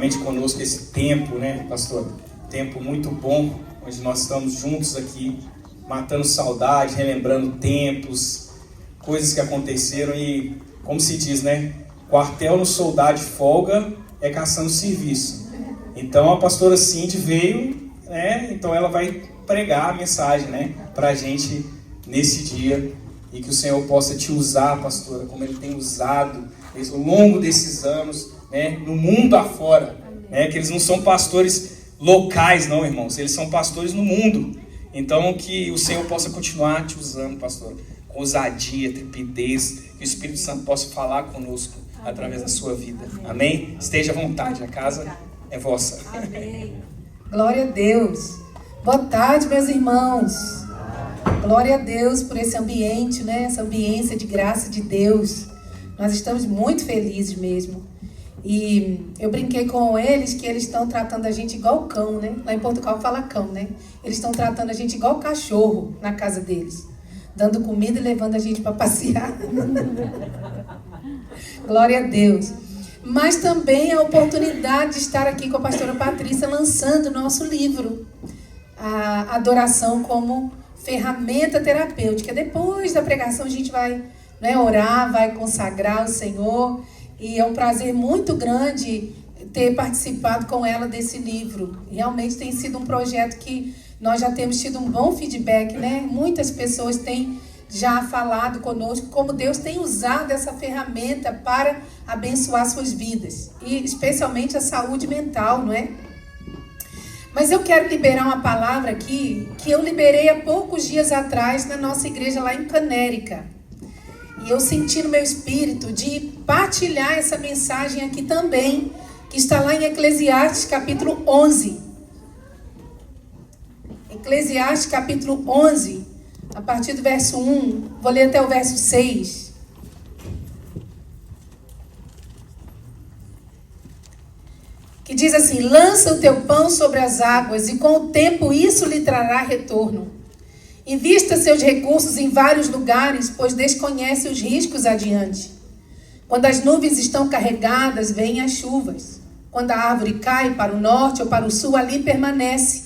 juntamente conosco esse tempo, né, pastor? Tempo muito bom, onde nós estamos juntos aqui, matando saudade, relembrando tempos, coisas que aconteceram e, como se diz, né? Quartel no soldado de folga é caçando serviço. Então a pastora Cindy veio, né? Então ela vai pregar a mensagem, né? Pra gente nesse dia. E que o Senhor possa te usar, pastora, como Ele tem usado ao longo desses anos, né? No mundo afora. Né? Que eles não são pastores locais, não, irmãos. Eles são pastores no mundo. Então que o Senhor possa continuar te usando, pastor, com ousadia, trepidez. Que o Espírito Santo possa falar conosco através da sua vida. Amém? Esteja à vontade, a casa é vossa. Amém. Glória a Deus. Boa tarde, meus irmãos. Glória a Deus por esse ambiente, né? Essa ambiência de graça de Deus. Nós estamos muito felizes mesmo. E eu brinquei com eles que eles estão tratando a gente igual cão, né? Lá em Portugal fala cão, né? Eles estão tratando a gente igual cachorro na casa deles. Dando comida e levando a gente para passear. Glória a Deus. Mas também a oportunidade de estar aqui com a pastora Patrícia lançando o nosso livro, a adoração como ferramenta terapêutica. Depois da pregação a gente vai, né, orar, vai consagrar o Senhor. E é um prazer muito grande ter participado com ela desse livro. Realmente tem sido um projeto que nós já temos tido um bom feedback, né? Muitas pessoas têm já falado conosco como Deus tem usado essa ferramenta para abençoar suas vidas. E especialmente a saúde mental, não é? Mas eu quero liberar uma palavra aqui que eu liberei há poucos dias atrás na nossa igreja lá em Canérica. E eu senti no meu espírito de partilhar essa mensagem aqui também, que está lá em Eclesiastes capítulo 11. Eclesiastes capítulo 11, a partir do verso 1, vou ler até o verso 6. Que diz assim: lança o teu pão sobre as águas, e com o tempo isso lhe trará retorno. Invista seus recursos em vários lugares, pois desconhece os riscos adiante. Quando as nuvens estão carregadas, vêm as chuvas. Quando a árvore cai para o norte ou para o sul, ali permanece.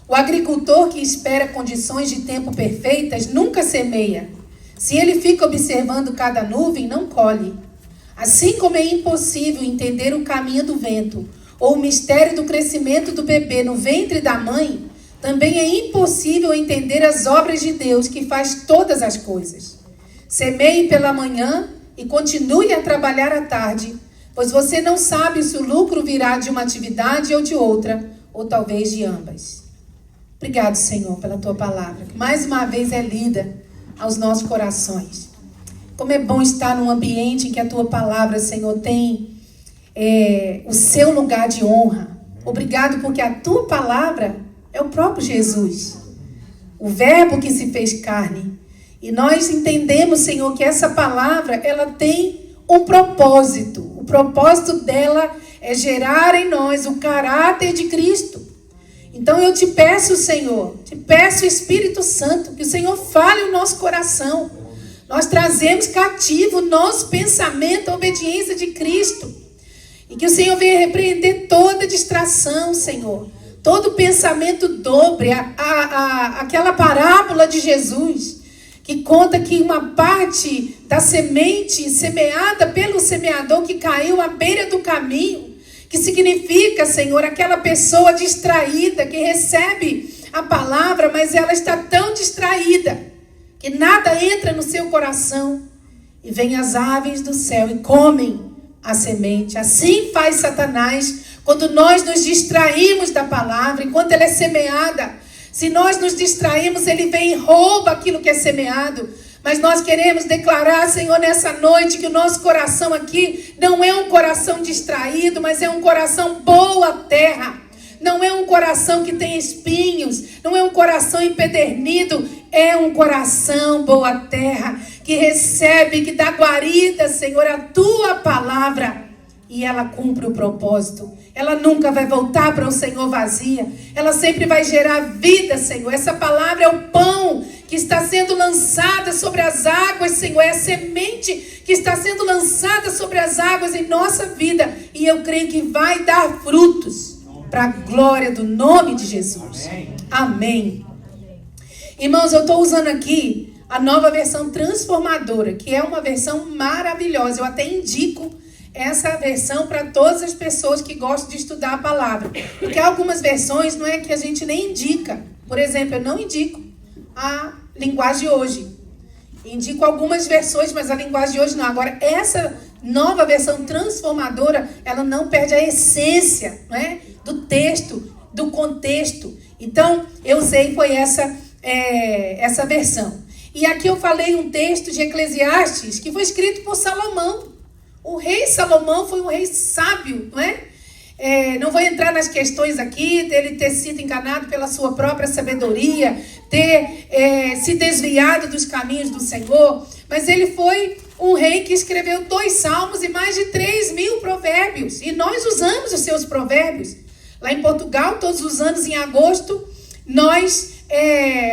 O agricultor que espera condições de tempo perfeitas nunca semeia. Se ele fica observando cada nuvem, não colhe. Assim como é impossível entender o caminho do vento, ou o mistério do crescimento do bebê no ventre da mãe, também é impossível entender as obras de Deus, que faz todas as coisas. Semeie pela manhã e continue a trabalhar à tarde, pois você não sabe se o lucro virá de uma atividade ou de outra, ou talvez de ambas. Obrigado, Senhor, pela Tua palavra, que mais uma vez é lida aos nossos corações. Como é bom estar num ambiente em que a Tua palavra, Senhor, tem o seu lugar de honra. Obrigado porque a Tua palavra é o próprio Jesus, o verbo que se fez carne. E nós entendemos, Senhor, que essa palavra, ela tem um propósito. O propósito dela é gerar em nós o caráter de Cristo. Então eu te peço, Senhor, te peço, Espírito Santo, que o Senhor fale o nosso coração. Nós trazemos cativo o nosso pensamento à obediência de Cristo. E que o Senhor venha repreender toda distração, Senhor. Todo pensamento dobre, aquela parábola de Jesus, que conta que uma parte da semente semeada pelo semeador que caiu à beira do caminho, que significa, Senhor, aquela pessoa distraída que recebe a palavra, mas ela está tão distraída que nada entra no seu coração. E vêm as aves do céu e comem a semente. Assim faz Satanás quando nós nos distraímos da palavra, enquanto ela é semeada. Se nós nos distraímos, ele vem e rouba aquilo que é semeado. Mas nós queremos declarar, Senhor, nessa noite, que o nosso coração aqui não é um coração distraído, mas é um coração boa terra. Não é um coração que tem espinhos, não é um coração empedernido, é um coração boa terra, que recebe, que dá guarida, Senhor, a Tua palavra. e ela cumpre o propósito. Ela nunca vai voltar para o Senhor vazia. Ela sempre vai gerar vida, Senhor. Essa palavra é o pão que está sendo lançada sobre as águas, Senhor. É a semente que está sendo lançada sobre as águas em nossa vida. E eu creio que vai dar frutos para a glória do nome de Jesus. Amém. Irmãos, eu estou usando aqui a nova versão transformadora, que é uma versão maravilhosa. Eu até indico essa versão para todas as pessoas que gostam de estudar a palavra. Porque algumas versões não é que a gente nem indica. Por exemplo, eu não indico a linguagem de hoje. Indico algumas versões, mas a linguagem de hoje não. Agora, essa nova versão transformadora, ela não perde a essência, não é? Do texto, do contexto. Então, eu usei foi essa versão. E aqui eu falei um texto de Eclesiastes que foi escrito por Salomão. O rei Salomão foi um rei sábio, não é? Não vou entrar nas questões aqui dele ter sido enganado pela sua própria sabedoria, ter se desviado dos caminhos do Senhor, mas ele foi um rei que escreveu 2 salmos e mais de 3.000 provérbios. E nós usamos os seus provérbios. Lá em Portugal, todos os anos em agosto, nós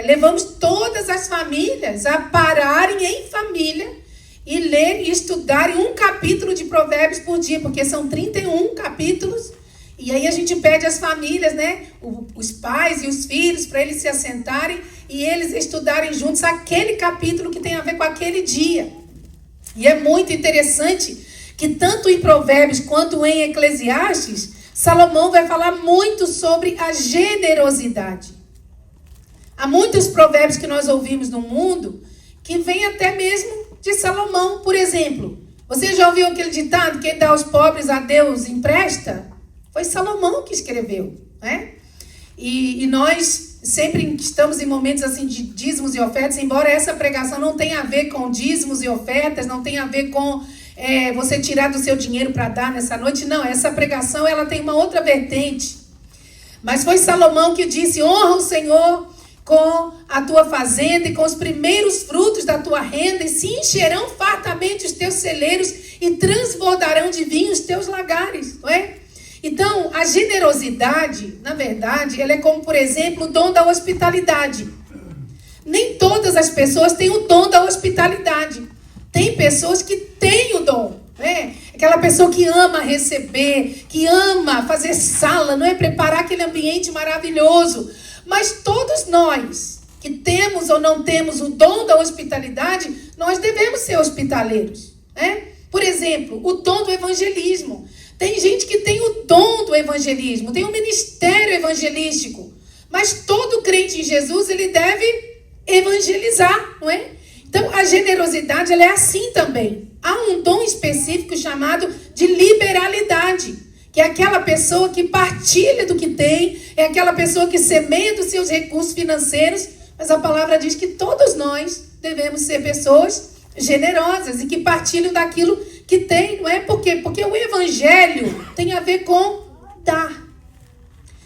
levamos todas as famílias a pararem em família e ler e estudar um capítulo de provérbios por dia, porque são 31 capítulos. E aí a gente pede às famílias, né, os pais e os filhos, para eles se assentarem e eles estudarem juntos aquele capítulo que tem a ver com aquele dia. E é muito interessante que tanto em Provérbios quanto em Eclesiastes, Salomão vai falar muito sobre a generosidade. Há muitos provérbios que nós ouvimos no mundo que vêm até mesmo de Salomão. Por exemplo, você já ouviu aquele ditado, quem dá aos pobres a Deus empresta? Foi Salomão que escreveu, né? E nós sempre estamos em momentos assim de dízimos e ofertas, embora essa pregação não tenha a ver com dízimos e ofertas, não tenha a ver com você tirar do seu dinheiro para dar nessa noite. Não, essa pregação ela tem uma outra vertente. Mas foi Salomão que disse: honra o Senhor com a tua fazenda e com os primeiros frutos da tua renda, e se encherão fartamente os teus celeiros e transbordarão de vinho os teus lagares, não é? Então, a generosidade, na verdade, ela é como, por exemplo, o dom da hospitalidade. Nem todas as pessoas têm o dom da hospitalidade. Tem pessoas que têm o dom, né? Aquela pessoa que ama receber, que ama fazer sala, não é? Preparar aquele ambiente maravilhoso. Mas todos nós que temos ou não temos o dom da hospitalidade, nós devemos ser hospitaleiros, né? Por exemplo, o dom do evangelismo. Tem gente que tem o dom do evangelismo, tem um ministério evangelístico. Mas todo crente em Jesus, ele deve evangelizar, não é? Então, a generosidade, ela é assim também. Há um dom específico chamado de liberalidade, que é aquela pessoa que partilha do que tem, é aquela pessoa que semeia dos seus recursos financeiros, mas a palavra diz que todos nós devemos ser pessoas generosas e que partilham daquilo que tem, não é? Por quê? Porque o evangelho tem a ver com dar.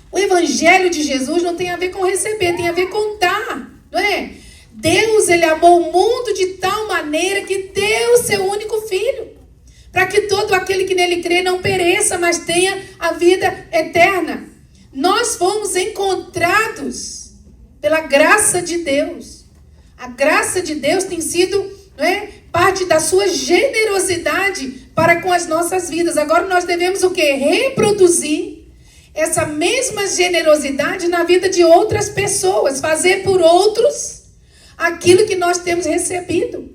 O evangelho de Jesus não tem a ver com receber, tem a ver com dar, não é? Deus, ele amou o mundo de tal maneira que deu o seu único filho, para que todo aquele que nele crê não pereça, mas tenha a vida eterna. Nós fomos encontrados pela graça de Deus. A graça de Deus tem sido, não é, parte da sua generosidade para com as nossas vidas. Agora nós devemos o quê? Reproduzir essa mesma generosidade na vida de outras pessoas. Fazer por outros aquilo que nós temos recebido.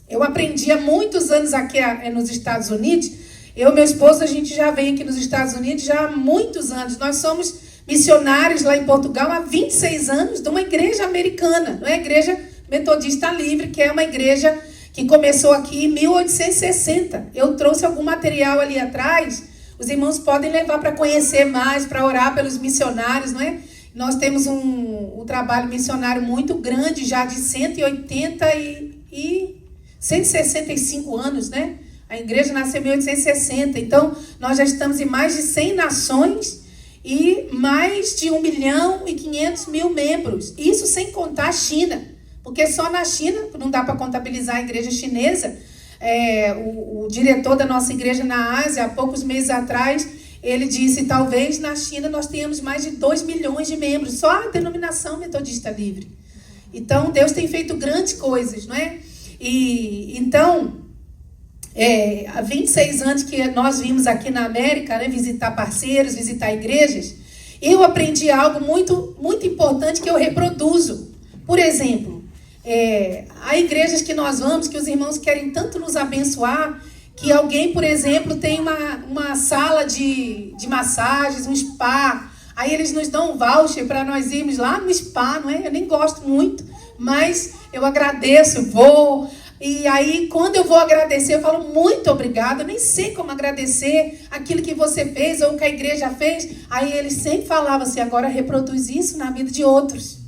Eu aprendi há muitos anos aqui nos Estados Unidos. Eu e meu esposo, a gente já vem aqui nos Estados Unidos já há muitos anos. Nós somos missionários lá em Portugal há 26 anos de uma igreja americana, não é? Igreja Metodista Livre, que é uma igreja que começou aqui em 1860. Eu trouxe algum material ali atrás. Os irmãos podem levar para conhecer mais, para orar pelos missionários, não é? Nós temos um trabalho missionário muito grande, já de 165 anos, né? A igreja nasceu em 1860, então nós já estamos em mais de 100 nações e mais de 1.500.000 membros. Isso sem contar a China, porque só na China, não dá para contabilizar a igreja chinesa, o diretor da nossa igreja na Ásia, há poucos meses atrás, ele disse, talvez na China nós tenhamos mais de 2 milhões de membros, só a denominação Metodista Livre. Então, Deus tem feito grandes coisas, não é? E então, há 26 anos que nós vimos aqui na América, né, visitar parceiros, visitar igrejas, eu aprendi algo muito, muito importante que eu reproduzo. Por exemplo, há igrejas que nós vamos, que os irmãos querem tanto nos abençoar, que alguém, por exemplo, tem uma sala de massagens, um spa. Aí eles nos dão um voucher para nós irmos lá no spa, não é? Eu nem gosto muito, mas eu agradeço, vou. E aí, quando eu vou agradecer, eu falo muito obrigado. Eu nem sei como agradecer aquilo que você fez ou que a igreja fez. Aí eles sempre falavam assim, agora reproduz isso na vida de outros.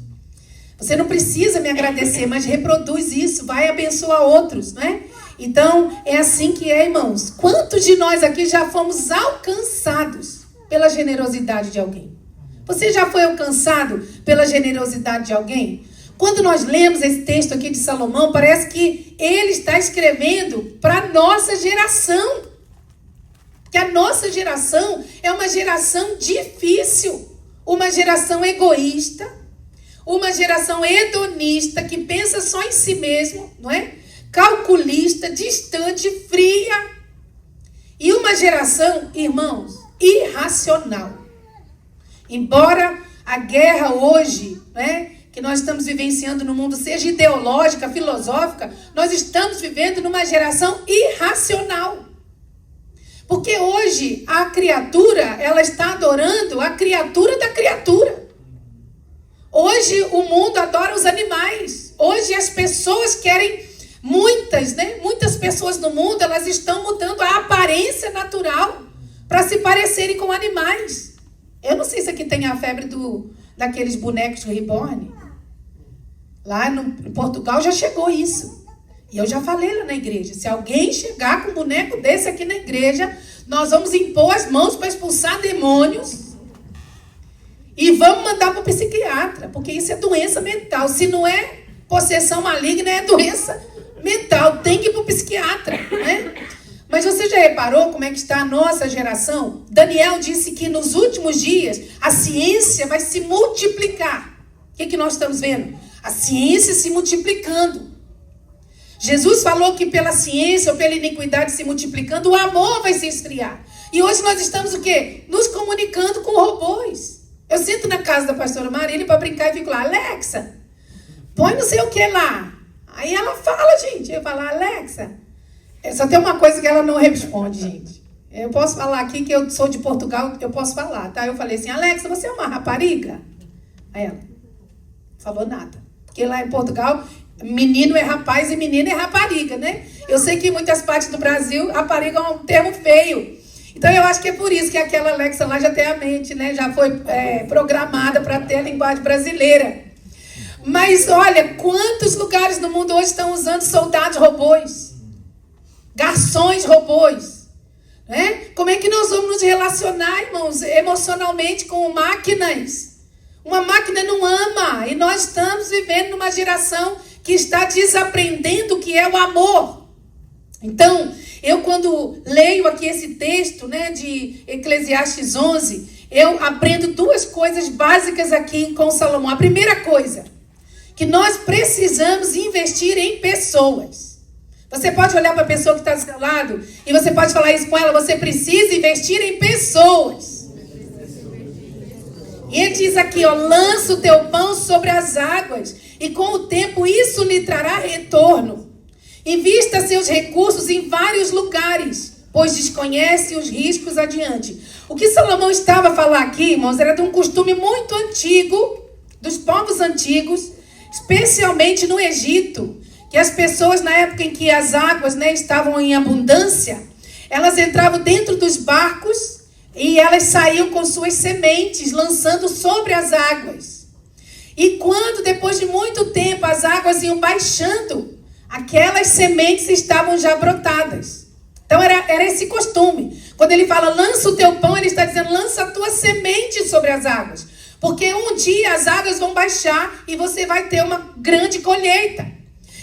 Você não precisa me agradecer, mas reproduz isso, vai abençoar outros, não é? Então, é assim que é, irmãos. Quantos de nós aqui já fomos alcançados pela generosidade de alguém? Você já foi alcançado pela generosidade de alguém? Quando nós lemos esse texto aqui de Salomão, parece que ele está escrevendo para a nossa geração. Que a nossa geração é uma geração difícil, uma geração egoísta, uma geração hedonista, que pensa só em si mesmo, não é? Calculista, distante, fria. E uma geração, irmãos, irracional. Embora a guerra hoje, né, que nós estamos vivenciando no mundo, seja ideológica, filosófica, nós estamos vivendo numa geração irracional. Porque hoje a criatura, ela está adorando a criatura da criatura. Hoje o mundo adora os animais. Hoje as pessoas querem, muitas pessoas no mundo, elas estão mudando a aparência natural para se parecerem com animais. Eu não sei se aqui tem a febre daqueles bonecos reborn. Lá em Portugal já chegou isso. E eu já falei lá na igreja, se alguém chegar com um boneco desse aqui na igreja, nós vamos impor as mãos para expulsar demônios e vamos mandar para o psiquiatra, porque isso é doença mental. Se não é possessão maligna, é doença mental. Tem que ir para o psiquiatra, né? Mas você já reparou como é que está a nossa geração? Daniel disse que nos últimos dias a ciência vai se multiplicar. O que nós estamos vendo? A ciência se multiplicando. Jesus falou que pela ciência ou pela iniquidade se multiplicando, o amor vai se esfriar. E hoje nós estamos o quê? Nos comunicando com robôs. Eu sento na casa da pastora Marília para brincar e fico lá, Alexa, põe não sei o que lá. Aí ela fala, gente. Eu falo, Alexa, só tem uma coisa que ela não responde, gente. Eu posso falar aqui que eu sou de Portugal, eu posso falar, tá? Eu falei assim, Alexa, você é uma rapariga? Aí ela falou nada. Porque lá em Portugal, menino é rapaz e menina é rapariga, né? Eu sei que em muitas partes do Brasil, rapariga é um termo feio. Então eu acho que é por isso que aquela Alexa lá já tem a mente, né? Já foi programada para ter a linguagem brasileira. Mas olha, quantos lugares no mundo hoje estão usando soldados robôs? Garçons robôs, né? Como é que nós vamos nos relacionar, irmãos, emocionalmente com máquinas? Uma máquina não ama, e nós estamos vivendo numa geração que está desaprendendo o que é o amor. Então, eu quando leio aqui esse texto, né, de Eclesiastes 11, eu aprendo duas coisas básicas aqui com Salomão. A primeira coisa, que nós precisamos investir em pessoas. Você pode olhar para a pessoa que está do seu lado e você pode falar isso com ela, você precisa investir em pessoas. E ele diz aqui, ó, lança o teu pão sobre as águas e com o tempo isso lhe trará retorno. Invista seus recursos em vários lugares, pois desconhece os riscos adiante. O que Salomão estava a falar aqui, irmãos, era de um costume muito antigo, dos povos antigos, especialmente no Egito, que as pessoas, na época em que as águas, né, estavam em abundância, elas entravam dentro dos barcos e elas saíam com suas sementes, lançando sobre as águas. E quando, depois de muito tempo, as águas iam baixando, aquelas sementes estavam já brotadas. Então era esse costume. Quando ele fala, lança o teu pão, ele está dizendo, lança a tua semente sobre as águas. Porque um dia as águas vão baixar e você vai ter uma grande colheita.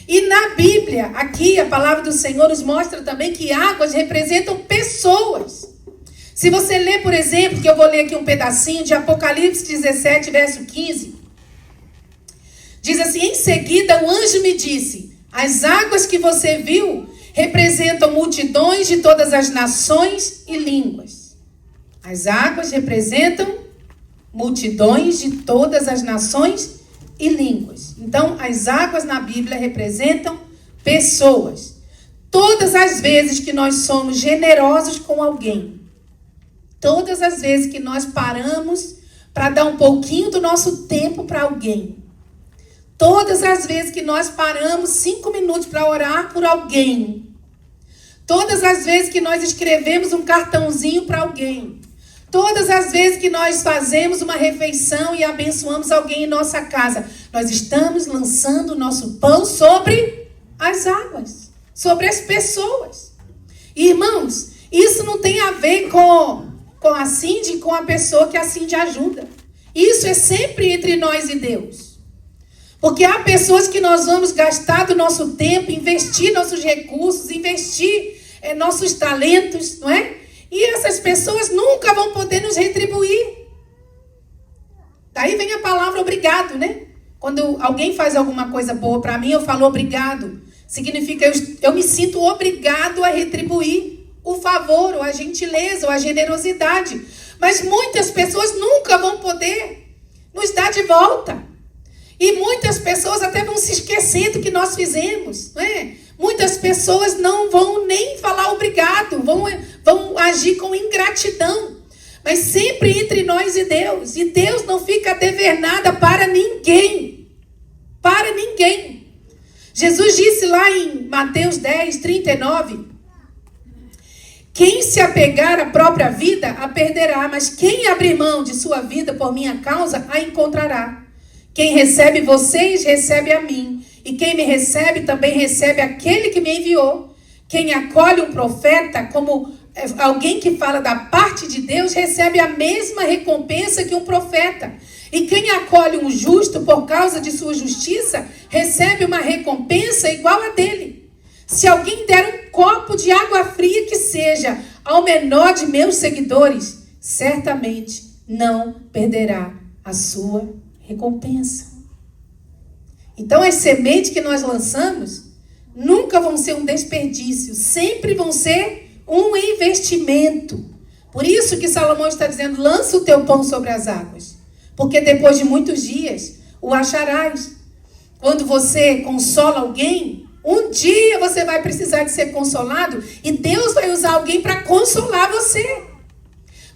E na Bíblia, aqui a palavra do Senhor nos mostra também que águas representam pessoas. Se você ler, por exemplo, que eu vou ler aqui um pedacinho de Apocalipse 17, verso 15. Diz assim: em seguida o anjo me disse: as águas que você viu representam multidões de todas as nações e línguas. As águas representam multidões de todas as nações e línguas. Então, as águas na Bíblia representam pessoas. Todas as vezes que nós somos generosos com alguém, todas as vezes que nós paramos para dar um pouquinho do nosso tempo para alguém, todas as vezes que nós paramos 5 minutos para orar por alguém, todas as vezes que nós escrevemos um cartãozinho para alguém, todas as vezes que nós fazemos uma refeição e abençoamos alguém em nossa casa, nós estamos lançando o nosso pão sobre as águas, sobre as pessoas. E, irmãos, isso não tem a ver com a Cindy, com a pessoa que a Cindy ajuda. Isso é sempre entre nós e Deus. Porque há pessoas que nós vamos gastar do nosso tempo, investir nossos recursos, investir nossos talentos, não é? E essas pessoas nunca vão poder nos retribuir. Daí vem a palavra obrigado, né? Quando alguém faz alguma coisa boa para mim, eu falo obrigado. Significa eu me sinto obrigado a retribuir o favor, ou a gentileza, ou a generosidade. Mas muitas pessoas nunca vão poder nos dar de volta. E muitas pessoas até vão se esquecendo que nós fizemos, não é? Muitas pessoas não vão nem falar obrigado, vão agir com ingratidão. Mas sempre entre nós e Deus. E Deus não fica a dever nada para ninguém. Para ninguém. Jesus disse lá em Mateus 10, 39... quem se apegar à própria vida, a perderá. Mas quem abrir mão de sua vida por minha causa, a encontrará. Quem recebe vocês, recebe a mim. E quem me recebe, também recebe aquele que me enviou. Quem acolhe um profeta como alguém que fala da parte de Deus, recebe a mesma recompensa que um profeta. E quem acolhe um justo por causa de sua justiça, recebe uma recompensa igual a dele. Se alguém der um copo de água fria que seja ao menor de meus seguidores, certamente não perderá a sua recompensa. Então, as sementes que nós lançamos nunca vão ser um desperdício, sempre vão ser um investimento. Por isso que Salomão está dizendo: lança o teu pão sobre as águas, porque depois de muitos dias o acharás. Quando você consola alguém, um dia você vai precisar de ser consolado e Deus vai usar alguém para consolar você.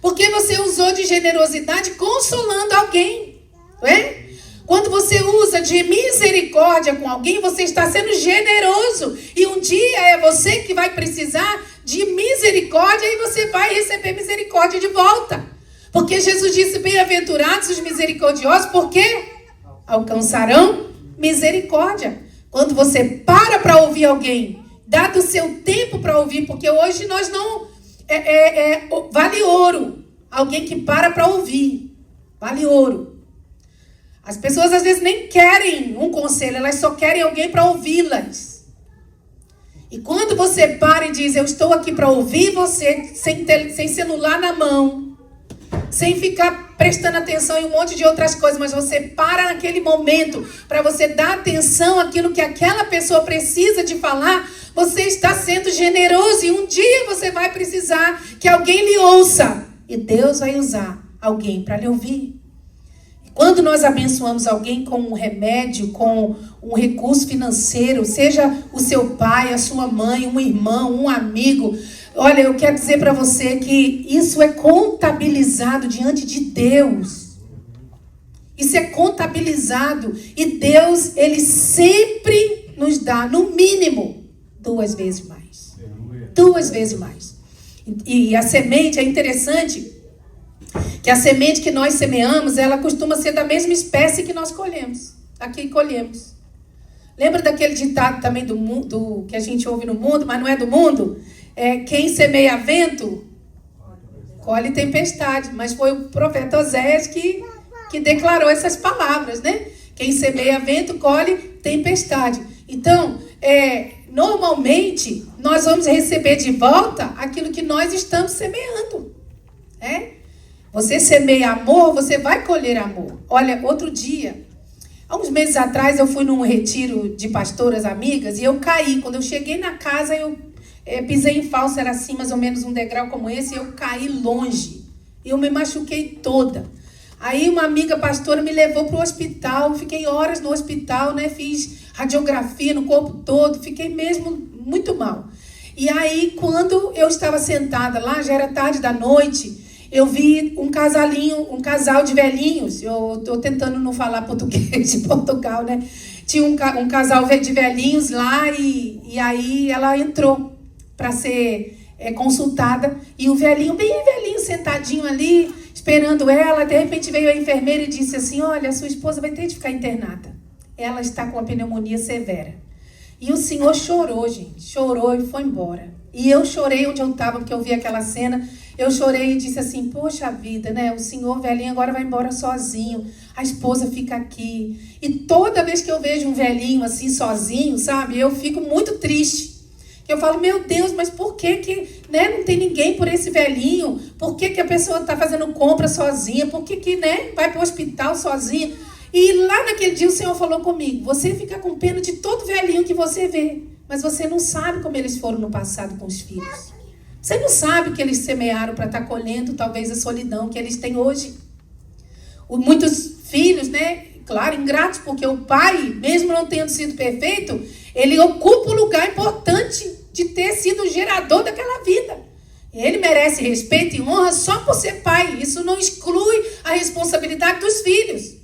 Porque você usou de generosidade consolando alguém, não é? Quando você usa de misericórdia com alguém, você está sendo generoso. E um dia é você que vai precisar de misericórdia e você vai receber misericórdia de volta. Porque Jesus disse: bem-aventurados os misericordiosos, porque alcançarão misericórdia. Quando você para ouvir alguém, dá do seu tempo para ouvir, porque hoje nós não... vale ouro. Alguém que para ouvir. Vale ouro. As pessoas às vezes nem querem um conselho, elas só querem alguém para ouvi-las. E quando você para e diz: eu estou aqui para ouvir você, sem celular na mão, sem ficar prestando atenção em um monte de outras coisas, mas você para naquele momento para você dar atenção àquilo que aquela pessoa precisa de falar, você está sendo generoso e um dia você vai precisar que alguém lhe ouça. E Deus vai usar alguém para lhe ouvir. Quando nós abençoamos alguém com um remédio, com um recurso financeiro, seja o seu pai, a sua mãe, um irmão, um amigo, olha, eu quero dizer para você que isso é contabilizado diante de Deus. Isso é contabilizado. E Deus, Ele sempre nos dá, no mínimo, 2 vezes mais. 2 vezes mais. E a semente é interessante, que a semente que nós semeamos, ela costuma ser da mesma espécie que nós colhemos. Aqui colhemos. Lembra daquele ditado também do mundo, que a gente ouve no mundo, mas não é do mundo? Quem semeia vento, colhe tempestade. Mas foi o profeta Oséias que declarou essas palavras, né? Quem semeia vento, colhe tempestade. Então, normalmente, nós vamos receber de volta aquilo que nós estamos semeando. Você semeia amor, você vai colher amor. Olha, outro dia, há uns meses atrás, eu fui num retiro de pastoras amigas e eu caí. Quando eu cheguei na casa, eu pisei em falso, era assim, mais ou menos um degrau como esse, e eu caí longe. Eu me machuquei toda. Aí uma amiga pastora me levou para o hospital, fiquei horas no hospital, né? Fiz radiografia no corpo todo, fiquei mesmo muito mal. E aí, quando eu estava sentada lá, já era tarde da noite, eu vi um casal de velhinhos. Eu estou tentando não falar português de Portugal, né? Tinha um casal de velhinhos lá e aí ela entrou para ser consultada. E o velhinho, bem velhinho, sentadinho ali, esperando ela. De repente veio a enfermeira e disse assim: olha, sua esposa vai ter de ficar internada. Ela está com uma pneumonia severa. E o senhor chorou, gente. Chorou e foi embora. E eu chorei onde eu estava, porque eu vi aquela cena. Eu chorei e disse assim: poxa vida, né? O senhor velhinho agora vai embora sozinho. A esposa fica aqui. E toda vez que eu vejo um velhinho assim, sozinho, sabe? Eu fico muito triste. Eu falo: meu Deus, mas por que né, não tem ninguém por esse velhinho? Por que a pessoa está fazendo compra sozinha? Por que né, vai para o hospital sozinha? E lá naquele dia o Senhor falou comigo: você fica com pena de todo velhinho que você vê, mas você não sabe como eles foram no passado com os filhos. Você não sabe que eles semearam para estar colhendo talvez a solidão que eles têm hoje. Muitos filhos, né, claro, ingratos, porque o pai, mesmo não tendo sido perfeito, ele ocupa um lugar importante de ter sido o gerador daquela vida. Ele merece respeito e honra só por ser pai. Isso não exclui a responsabilidade dos filhos.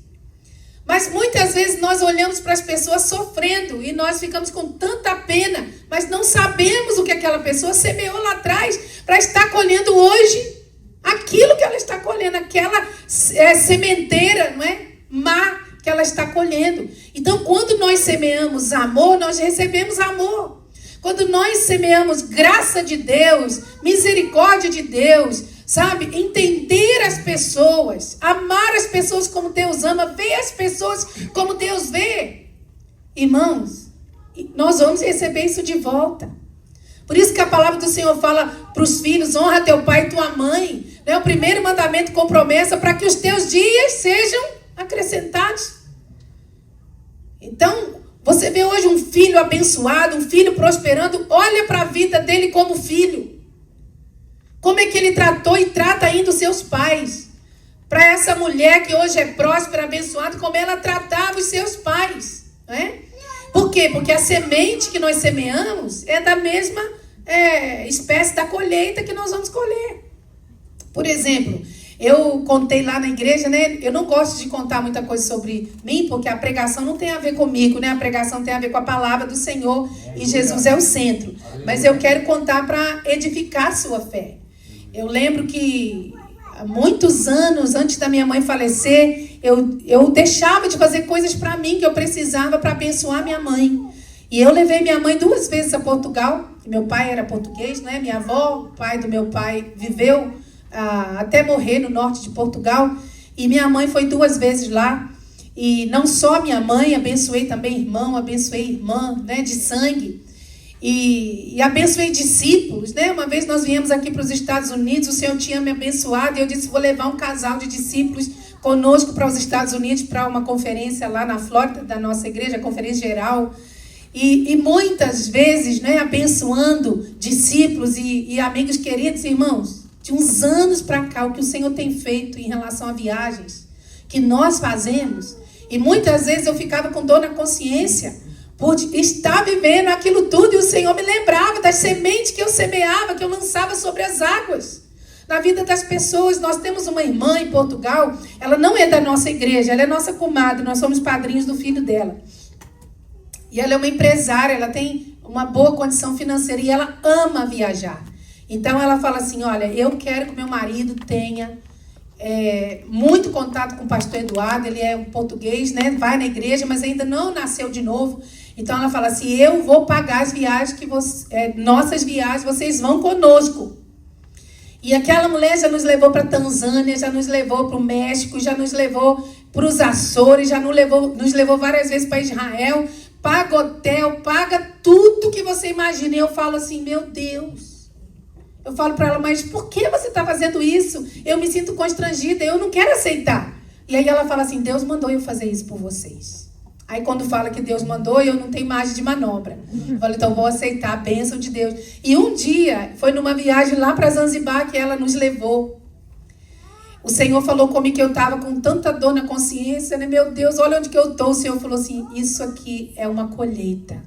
Mas muitas vezes nós olhamos para as pessoas sofrendo e nós ficamos com tanta pena, mas não sabemos o que aquela pessoa semeou lá atrás para estar colhendo hoje aquilo que ela está colhendo, aquela sementeira, não é? Má que ela está colhendo. Então, quando nós semeamos amor, nós recebemos amor. Quando nós semeamos graça de Deus, misericórdia de Deus, sabe? Entender as pessoas, amar as pessoas como Deus ama, ver as pessoas como Deus vê. Irmãos, nós vamos receber isso de volta. Por isso que a palavra do Senhor fala para os filhos: honra teu pai e tua mãe. É o primeiro mandamento com promessa para que os teus dias sejam acrescentados. Então, você vê hoje um filho abençoado, um filho prosperando, olha para a vida dele como filho. Como é que ele tratou e trata ainda os seus pais? Para essa mulher que hoje é próspera, abençoada, como ela tratava os seus pais. Né? Por quê? Porque a semente que nós semeamos é da mesma espécie da colheita que nós vamos colher. Por exemplo, eu contei lá na igreja, né? Eu não gosto de contar muita coisa sobre mim, porque a pregação não tem a ver comigo, né? A pregação tem a ver com a palavra do Senhor e Jesus é o centro. Mas eu quero contar para edificar a sua fé. Eu lembro que há muitos anos, antes da minha mãe falecer, eu deixava de fazer coisas para mim que eu precisava para abençoar minha mãe. E eu levei minha mãe 2 vezes a Portugal. Meu pai era português, né? Minha avó, o pai do meu pai, viveu até morrer no norte de Portugal. E minha mãe foi 2 vezes lá. E não só minha mãe, abençoei também irmão, abençoei irmã, né, de sangue. E abençoei discípulos, né? Uma vez nós viemos aqui para os Estados Unidos, o Senhor tinha me abençoado e eu disse: vou levar um casal de discípulos conosco para os Estados Unidos para uma conferência lá na Flórida da nossa igreja, conferência geral. E muitas vezes, né, abençoando discípulos e amigos queridos, irmãos, de uns anos para cá, o que o Senhor tem feito em relação a viagens que nós fazemos. E muitas vezes eu ficava com dor na consciência por estar vivendo aquilo tudo, e o Senhor me lembrava das sementes que eu semeava, que eu lançava sobre as águas, na vida das pessoas. Nós temos uma irmã em Portugal, ela não é da nossa igreja, ela é nossa comadre, nós somos padrinhos do filho dela. E ela é uma empresária, ela tem uma boa condição financeira e ela ama viajar. Então ela fala assim: olha, eu quero que meu marido tenha muito contato com o pastor Eduardo, ele é um português, né? Vai na igreja, mas ainda não nasceu de novo. Então ela fala assim: eu vou pagar as viagens, nossas viagens, vocês vão conosco. E aquela mulher já nos levou para a Tanzânia, já nos levou para o México, já nos levou para os Açores, já nos levou várias vezes para Israel, paga hotel, paga tudo que você imagina. E eu falo assim, meu Deus. Eu falo para ela, mas por que você está fazendo isso? Eu me sinto constrangida, eu não quero aceitar. E aí ela fala assim, Deus mandou eu fazer isso por vocês. Aí quando fala que Deus mandou, eu não tenho margem de manobra. Eu falo, então vou aceitar a bênção de Deus. E um dia, foi numa viagem lá para Zanzibar que ela nos levou. O Senhor falou comigo que eu estava com tanta dor na consciência, né? Meu Deus, olha onde que eu estou. O Senhor falou assim, isso aqui é uma colheita.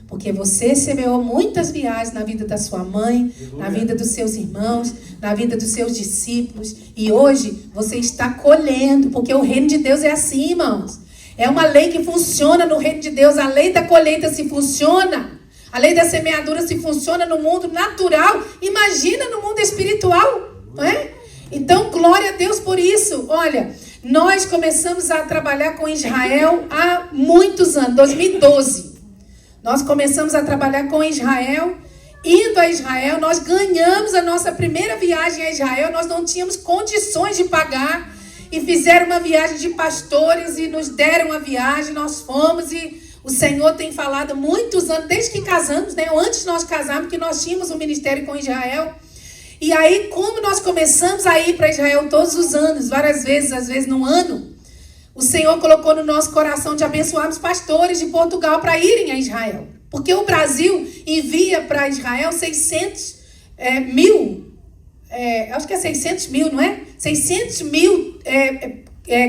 Porque você semeou muitas viagens na vida da sua mãe, na vida dos seus irmãos, na vida dos seus discípulos. E hoje você está colhendo, porque o reino de Deus é assim, irmãos. É uma lei que funciona no reino de Deus. A lei da colheita se funciona. A lei da semeadura se funciona no mundo natural. Imagina no mundo espiritual, não é? Então, glória a Deus por isso. Olha, nós começamos a trabalhar com Israel há muitos anos, 2012. Nós começamos a trabalhar com Israel, indo a Israel, nós ganhamos a nossa primeira viagem a Israel, nós não tínhamos condições de pagar, e fizeram uma viagem de pastores, e nos deram a viagem, nós fomos, e o Senhor tem falado muitos anos, desde que casamos, né? Antes de nós casarmos, que nós tínhamos um ministério com Israel, e aí como nós começamos a ir para Israel todos os anos, várias vezes, às vezes num ano, o Senhor colocou no nosso coração de abençoarmos pastores de Portugal para irem a Israel. Porque o Brasil envia para Israel 600 mil, acho que é 600 mil, não é? 600 mil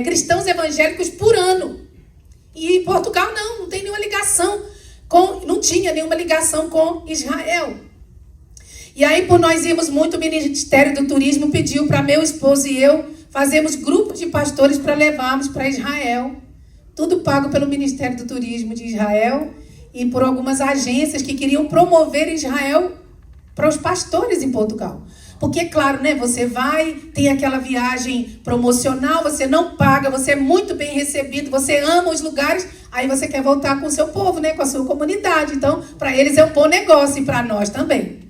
cristãos evangélicos por ano. E Portugal não tem nenhuma ligação não tinha nenhuma ligação com Israel. E aí, por nós irmos muito, o Ministério do Turismo pediu para meu esposo e eu fazemos grupos de pastores para levarmos para Israel. Tudo pago pelo Ministério do Turismo de Israel e por algumas agências que queriam promover Israel para os pastores em Portugal. Porque, claro, né, você vai, tem aquela viagem promocional, você não paga, você é muito bem recebido, você ama os lugares, aí você quer voltar com o seu povo, né, com a sua comunidade. Então, para eles é um bom negócio e para nós também.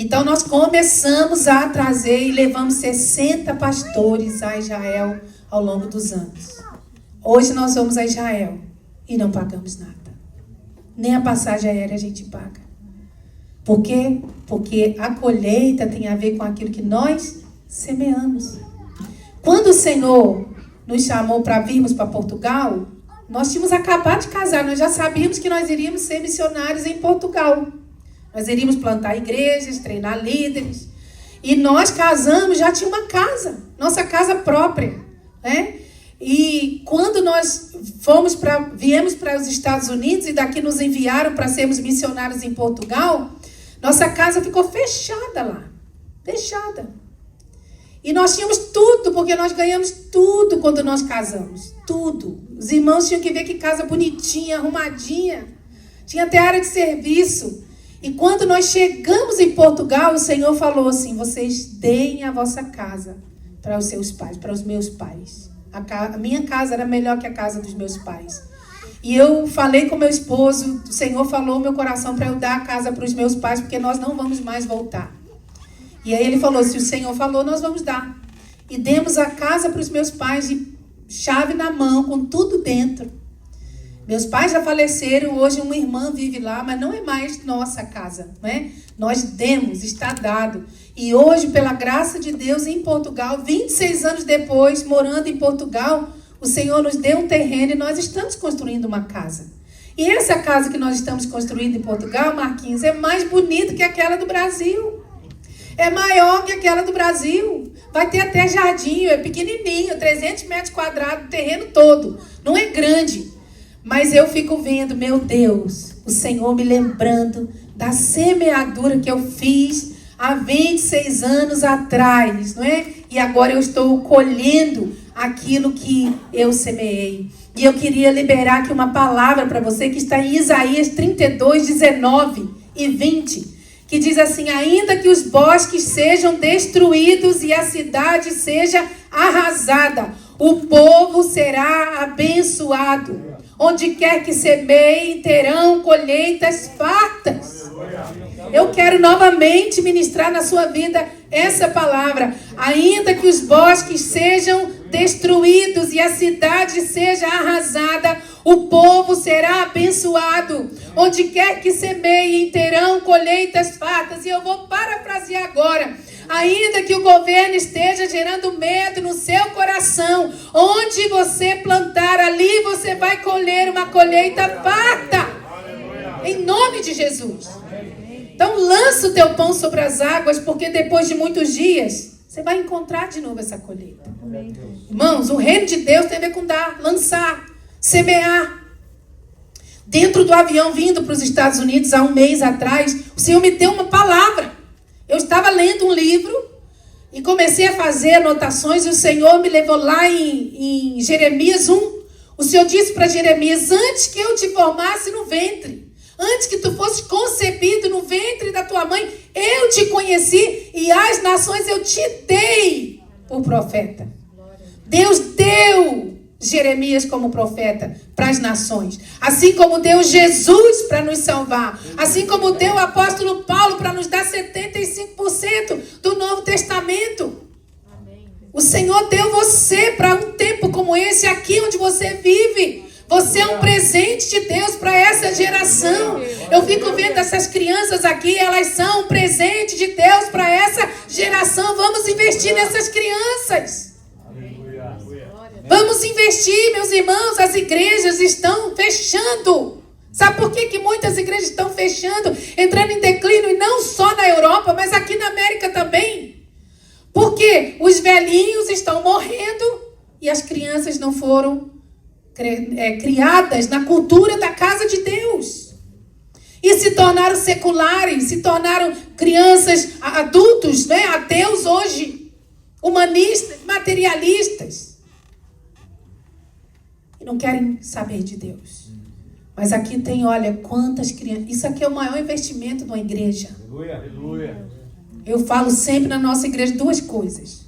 Então, nós começamos a trazer e levamos 60 pastores a Israel ao longo dos anos. Hoje nós vamos a Israel e não pagamos nada. Nem a passagem aérea a gente paga. Por quê? Porque a colheita tem a ver com aquilo que nós semeamos. Quando o Senhor nos chamou para virmos para Portugal, nós tínhamos acabado de casar, nós já sabíamos que nós iríamos ser missionários em Portugal. Nós iríamos plantar igrejas, treinar líderes. E nós casamos, já tinha uma casa, nossa casa própria, né? E quando nós viemos para os Estados Unidos e daqui nos enviaram para sermos missionários em Portugal, nossa casa ficou fechada lá. Fechada. E nós tínhamos tudo, porque nós ganhamos tudo quando nós casamos. Tudo. Os irmãos tinham que ver que casa bonitinha, arrumadinha. Tinha até área de serviço. E quando nós chegamos em Portugal, o Senhor falou assim, vocês deem a vossa casa para os seus pais, para os meus pais. A minha casa era melhor que a casa dos meus pais. E eu falei com meu esposo, o Senhor falou no meu coração para eu dar a casa para os meus pais, porque nós não vamos mais voltar. E aí ele falou, se o Senhor falou, nós vamos dar. E demos a casa para os meus pais, de chave na mão, com tudo dentro. Meus pais já faleceram, hoje uma irmã vive lá, mas não é mais nossa casa, né? Nós demos, está dado. E hoje, pela graça de Deus, em Portugal, 26 anos depois, morando em Portugal, o Senhor nos deu um terreno e nós estamos construindo uma casa. E essa casa que nós estamos construindo em Portugal, Marquinhos, é mais bonita que aquela do Brasil. É maior que aquela do Brasil. Vai ter até jardim, é pequenininho, 300 metros quadrados, o terreno todo. Não é grande. Mas eu fico vendo, meu Deus, o Senhor me lembrando da semeadura que eu fiz há 26 anos atrás, não é? E agora eu estou colhendo aquilo que eu semeei. E eu queria liberar aqui uma palavra para você que está em Isaías 32, 19 e 20, que diz assim, ainda que os bosques sejam destruídos e a cidade seja arrasada, o povo será abençoado. Onde quer que semeiem, terão colheitas fartas. Eu quero novamente ministrar na sua vida essa palavra. Ainda que os bosques sejam destruídos e a cidade seja arrasada, O povo será abençoado. Onde quer que semeiem, terão colheitas fartas. E eu vou parafrasear agora. Ainda que o governo esteja gerando medo no seu coração, onde você plantar, ali você vai colher uma colheita farta. Em nome de Jesus. Então lança o teu pão sobre as águas, porque depois de muitos dias, você vai encontrar de novo essa colheita. Irmãos, o reino de Deus tem a ver com dar, lançar, semear. Dentro do avião vindo para os Estados Unidos, há um mês atrás, o Senhor me deu uma palavra. Eu estava lendo um livro e comecei a fazer anotações e o Senhor me levou lá em Jeremias 1. O Senhor disse para Jeremias: antes que eu te formasse no ventre, antes que tu fosse concebido no ventre da tua mãe, eu te conheci e as nações eu te dei por profeta. Deus deu Jeremias como profeta para as nações, assim como deu Jesus para nos salvar, assim como deu o apóstolo Paulo para nos dar 75% do Novo Testamento. O Senhor deu você para um tempo como esse aqui onde você vive. Você é um presente de Deus para essa geração. Eu fico vendo essas crianças aqui, elas são um presente de Deus para essa geração. Vamos investir nessas crianças. Vamos investir, meus irmãos. As igrejas estão fechando. Sabe por que muitas igrejas estão fechando, entrando em declínio, e não só na Europa, mas aqui na América também? Porque os velhinhos estão morrendo e as crianças não foram criadas na cultura da casa de Deus. E se tornaram seculares, se tornaram crianças, adultos, né, ateus hoje, humanistas, materialistas. E não querem saber de Deus. Mas aqui tem, olha, quantas crianças. Isso aqui é o maior investimento de uma igreja. Aleluia. Eu falo sempre na nossa igreja duas coisas.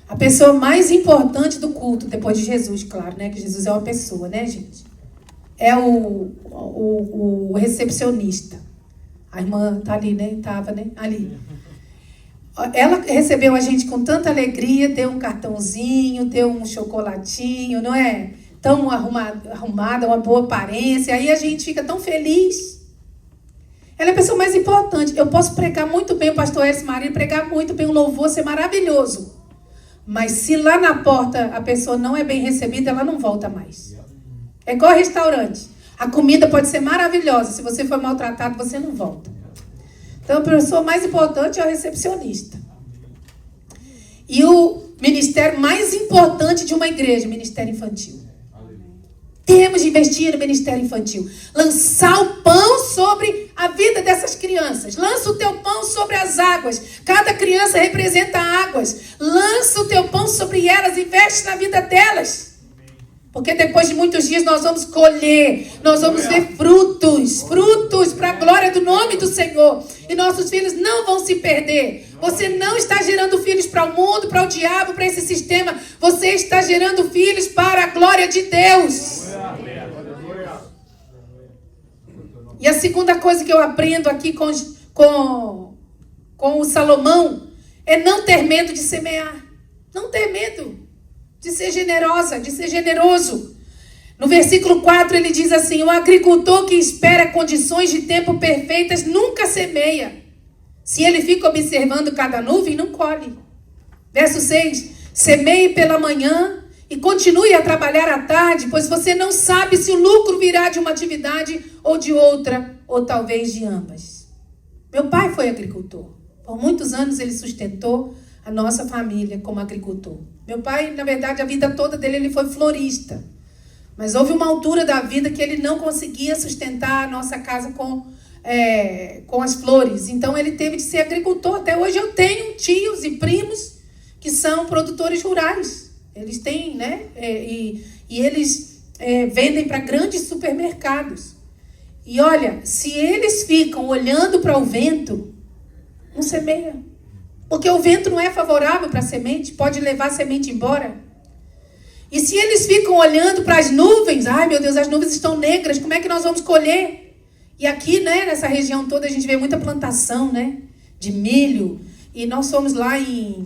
A pessoa mais importante do culto, depois de Jesus, claro, né? Que Jesus é uma pessoa, né, gente? É o recepcionista. A irmã tá ali, né? Tava, né? Ali. Ela recebeu a gente com tanta alegria, deu um cartãozinho, deu um chocolatinho, não é? Tão arrumada, uma boa aparência. Aí a gente fica tão feliz. Ela é a pessoa mais importante. Eu posso pregar muito bem, o pastor Edson Maria, pregar muito bem, o louvor ser maravilhoso. Mas se lá na porta a pessoa não é bem recebida, ela não volta mais. É igual restaurante. A comida pode ser maravilhosa. Se você for maltratado, você não volta. Então a pessoa mais importante é o recepcionista. E o ministério mais importante de uma igreja, o ministério infantil. Temos de investir no ministério infantil. Lançar o pão sobre a vida dessas crianças. Lança o teu pão sobre as águas. Cada criança representa águas. Lança o teu pão sobre elas. Investe na vida delas. Porque depois de muitos dias nós vamos colher. Nós vamos ver frutos. Frutos para a glória do nome do Senhor. E nossos filhos não vão se perder. Você não está gerando filhos para o mundo, para o diabo, para esse sistema. Você está gerando filhos para a glória de Deus. E a segunda coisa que eu aprendo aqui com o Salomão é não ter medo de semear. Não ter medo de ser generosa, de ser generoso. No versículo 4 ele diz assim: o agricultor que espera condições de tempo perfeitas nunca semeia. Se ele fica observando cada nuvem, não colhe. Verso 6: semeie pela manhã e continue a trabalhar à tarde, pois você não sabe se o lucro virá de uma atividade ou de outra, ou talvez de ambas. Meu pai foi agricultor. Por muitos anos ele sustentou a nossa família como agricultor. Meu pai, na verdade, a vida toda dele ele foi florista. Mas houve uma altura da vida que ele não conseguia sustentar a nossa casa com as flores. Então ele teve de ser agricultor. Até hoje eu tenho tios e primos que são produtores rurais. Eles têm, né? E eles vendem para grandes supermercados. E olha, se eles ficam olhando para o vento, não semeia. Porque o vento não é favorável para a semente, pode levar a semente embora. E se eles ficam olhando para as nuvens, ai meu Deus, as nuvens estão negras, como é que nós vamos colher? E aqui, né, nessa região toda, a gente vê muita plantação, né, de milho. E nós fomos lá em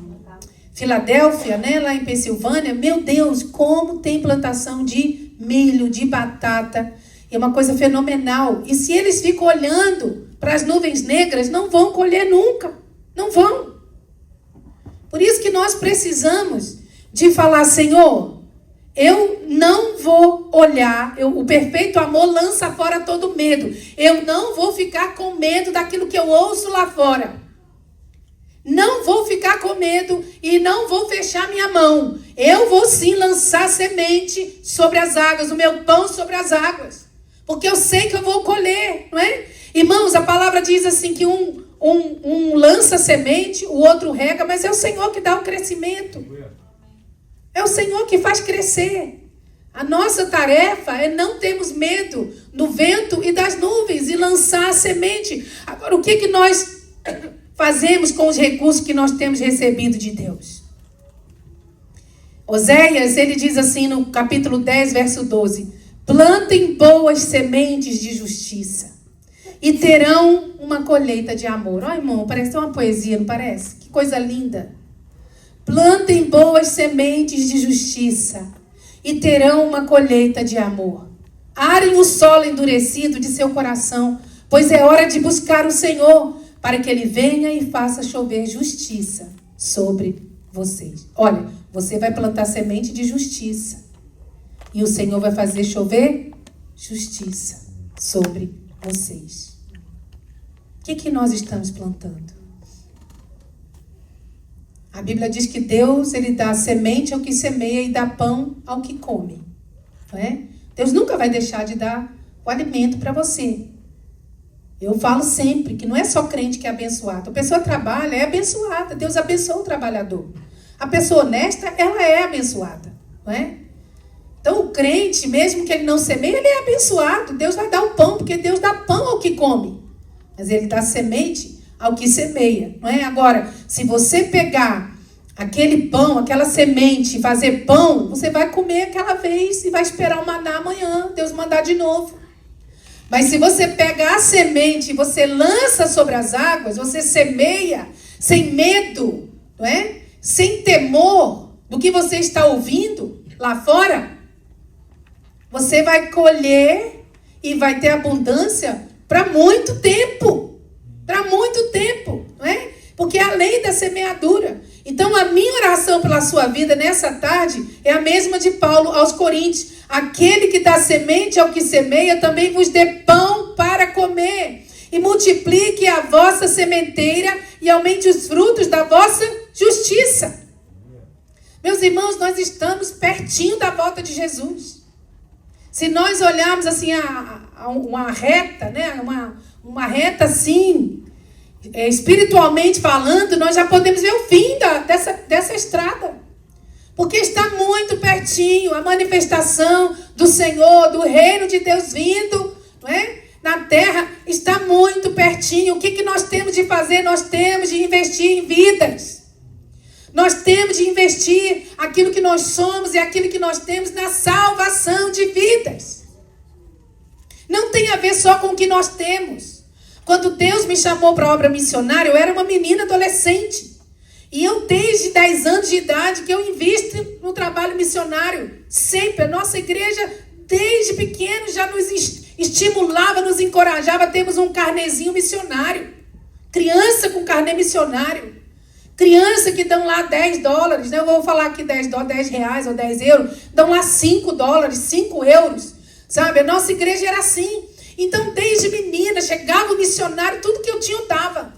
Filadélfia, né, lá em Pensilvânia. Meu Deus, como tem plantação de milho, de batata. É uma coisa fenomenal. E se eles ficam olhando para as nuvens negras, não vão colher nunca. Não vão. Por isso que nós precisamos de falar, Senhor, eu não vou olhar, o perfeito amor lança fora todo medo. Eu não vou ficar com medo daquilo que eu ouço lá fora. Não vou ficar com medo e não vou fechar minha mão. Eu vou sim lançar semente sobre as águas, o meu pão sobre as águas. Porque eu sei que eu vou colher, não é? Irmãos, a palavra diz assim que um lança semente, o outro rega, mas é o Senhor que dá o crescimento. É o Senhor que faz crescer. A nossa tarefa é não termos medo do vento e das nuvens e lançar a semente. Agora, o que nós fazemos com os recursos que nós temos recebido de Deus? Oséias, ele diz assim no capítulo 10, verso 12: plantem boas sementes de justiça e terão uma colheita de amor. Ó, irmão, parece uma poesia, não parece? Que coisa linda. Plantem boas sementes de justiça e terão uma colheita de amor. Arem o solo endurecido de seu coração, pois é hora de buscar o Senhor, para que Ele venha e faça chover justiça sobre vocês. Olha, você vai plantar semente de justiça e o Senhor vai fazer chover justiça sobre vocês. O que nós estamos plantando? A Bíblia diz que Deus, Ele dá semente ao que semeia e dá pão ao que come. Não é? Deus nunca vai deixar de dar o alimento para você. Eu falo sempre que não é só crente que é abençoado. A pessoa trabalha, é abençoada. Deus abençoa o trabalhador. A pessoa honesta, ela é abençoada. Não é? Então o crente, mesmo que ele não semeie, ele é abençoado. Deus vai dar o pão, porque Deus dá pão ao que come. Mas Ele dá semente ao que semeia, não é? Agora, se você pegar aquele pão, aquela semente e fazer pão, você vai comer aquela vez e vai esperar o maná amanhã, Deus mandar de novo. Mas se você pegar a semente e você lança sobre as águas, você semeia sem medo, não é? Sem temor do que você está ouvindo lá fora, você vai colher e vai ter abundância para muito tempo. Para muito tempo, não é? Porque é a lei da semeadura. Então, a minha oração pela sua vida nessa tarde é a mesma de Paulo aos Coríntios. Aquele que dá semente ao que semeia também vos dê pão para comer. E multiplique a vossa sementeira e aumente os frutos da vossa justiça. Meus irmãos, nós estamos pertinho da volta de Jesus. Se nós olharmos assim uma reta, né? Uma reta assim, espiritualmente falando, nós já podemos ver o fim dessa estrada. Porque está muito pertinho a manifestação do Senhor, do reino de Deus vindo, não é? Na terra, está muito pertinho. O que nós temos de fazer? Nós temos de investir em vidas. Nós temos de investir aquilo que nós somos e aquilo que nós temos na salvação de vidas. Não tem a ver só com o que nós temos. Quando Deus me chamou para a obra missionária, eu era uma menina adolescente. E eu, desde 10 anos de idade, que eu invisto no trabalho missionário. Sempre. A nossa igreja, desde pequeno, já nos estimulava, nos encorajava. Temos um carnezinho missionário. Criança com carnê missionário. Criança que dão lá $10, né? Eu vou falar aqui R$10 ou 10 euros. Dão lá $5, 5 euros. Sabe? A nossa igreja era assim. Então, desde menina, chegava o missionário, tudo que eu tinha eu dava.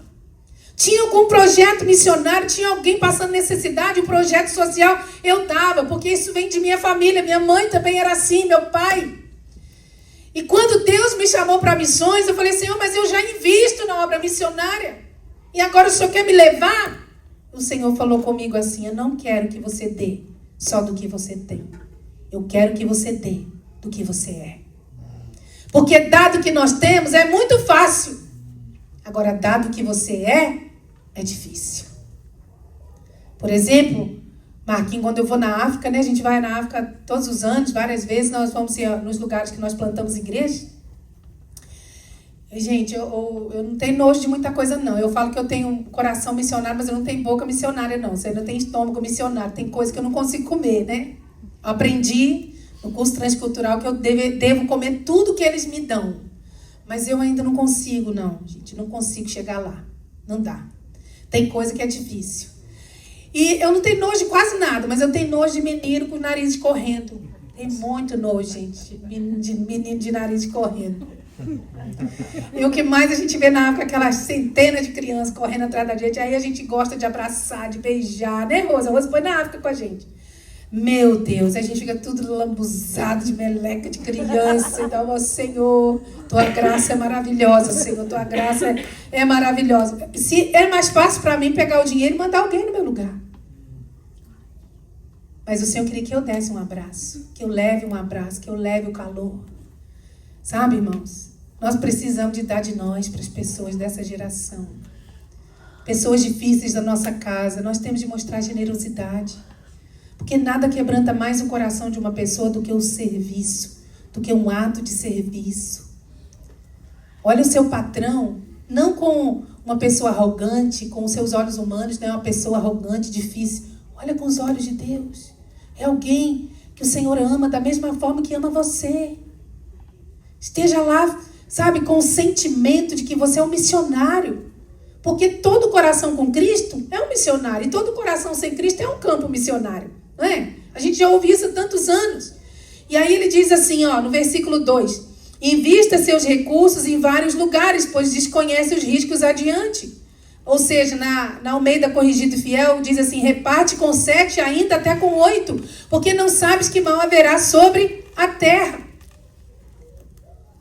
Tinha algum projeto missionário, tinha alguém passando necessidade, um projeto social, eu dava, porque isso vem de minha família. Minha mãe também era assim, meu pai. E quando Deus me chamou para missões, eu falei, Senhor, mas eu já invisto na obra missionária. E agora o Senhor quer me levar? O Senhor falou comigo assim, eu não quero que você dê só do que você tem. Eu quero que você dê do que você é. Porque dado que nós temos, é muito fácil. Agora, dado que você é difícil. Por exemplo, Marquinhos, quando eu vou na África, né? A gente vai na África todos os anos, várias vezes, nós vamos nos lugares que nós plantamos igreja. E, gente, eu não tenho nojo de muita coisa, não. Eu falo que eu tenho um coração missionário, mas eu não tenho boca missionária, não. Você não tem estômago missionário, tem coisa que eu não consigo comer, né? Aprendi no curso transcultural, que eu devo comer tudo que eles me dão. Mas eu ainda não consigo, não, gente. Não consigo chegar lá. Não dá. Tem coisa que é difícil. E eu não tenho nojo de quase nada, mas eu tenho nojo de menino com o nariz correndo. Tem muito nojo, gente, de menino de nariz correndo. E o que mais a gente vê na África, aquelas centenas de crianças correndo atrás da gente, aí a gente gosta de abraçar, de beijar, né, Rosa? A Rosa foi na África com a gente. Meu Deus, a gente fica tudo lambuzado de meleca de criança. Então, ó Senhor, tua graça é maravilhosa, Senhor, tua graça é maravilhosa. Se é mais fácil para mim pegar o dinheiro e mandar alguém no meu lugar. Mas o Senhor queria que eu desse um abraço, que eu leve um abraço, que eu leve o calor. Sabe, irmãos? Nós precisamos de dar de nós para as pessoas dessa geração. Pessoas difíceis da nossa casa, nós temos de mostrar generosidade. Porque nada quebranta mais o coração de uma pessoa do que o serviço, do que um ato de serviço. Olha o seu patrão, não com uma pessoa arrogante, com os seus olhos humanos, não é uma pessoa arrogante, difícil. Olha com os olhos de Deus. É alguém que o Senhor ama da mesma forma que ama você. Esteja lá, sabe, com o sentimento de que você é um missionário. Porque todo coração com Cristo é um missionário. E todo coração sem Cristo é um campo missionário. Não é? A gente já ouviu isso há tantos anos. E aí ele diz assim, ó, no versículo 2. Invista seus recursos em vários lugares, pois desconhece os riscos adiante. Ou seja, na Almeida Corrigido e Fiel, diz assim, reparte com 7, ainda até com 8, porque não sabes que mal haverá sobre a terra.